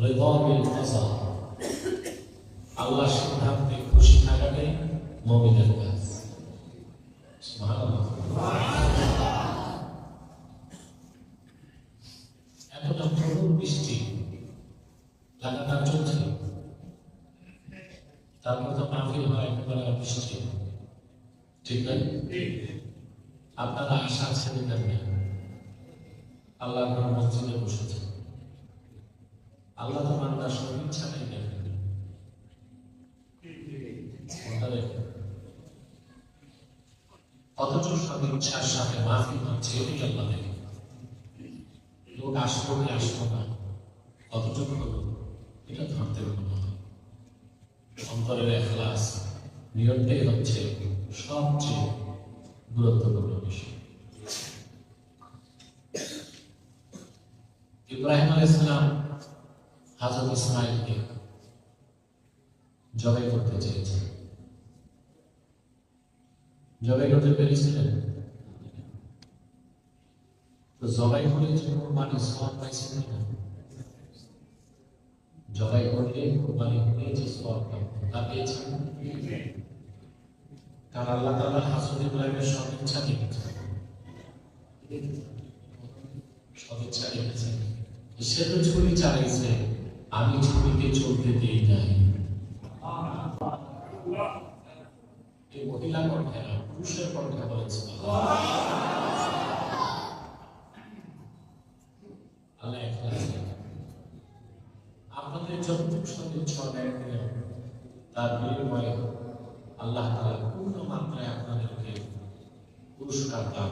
রিদা বিল কাযা, আল্লাহর সিদ্ধান্তে খুশি থাকাটাই মুমিনের কাজ। সুবহানাল্লাহ। এতটা প্রবল বৃষ্টি লাগাতার চলছে, তারপর তো মাহফিল হয় একেবারে বৃষ্টি, ঠিক না? আপনারা আশা ছেড়ে দেন না, আল্লাহ মসজিদে বসেছে, আল্লাহ তো বান্দার সব ইচ্ছা নেই দেখেন। অথচ সব ইচ্ছার সাথে মাহফিল হচ্ছে, এটাই আল্লাহ দেখে। লোক আসলো কি আসলো না, কতটুকু হলো, এটা ধরতে পারবো না। অন্তরের ইখলাস, নিয়তটাই হচ্ছে সবচেয়ে গুরুত্বপূর্ণ বিষয়। ইব্রাহিম আলাইহিস সালাম হযরত ইসমাঈলকে জবাই করতে চেয়েছেন, জবাই করতে পেরেছিলেন? তো জবাই করে যে কুরবানি সওয়াব পাইছেন না? জবাই করলে কুরবানি করে যে সওয়াবটা তা পেয়েছেন? কারণ আল্লাহ তাআলা হযরত ইব্রাহিমের সব ইচ্ছা দেখেছেন, সব ইচ্ছা দেখেছেন। সে তো ছুরি চালাইছে, আমি ছুরিকে চলতে দিই নাই। এই মহিলা কণ্ঠে না, পুরুষের কণ্ঠে বলেছে আল্লাহ ইখলাস। আপনাদের যতটুকু সদিচ্ছা দেখেন, তার বিনিময়ে আল্লাহ তাআলা পূর্ণ মাত্রায় আপনাদেরকে পুরস্কার দান।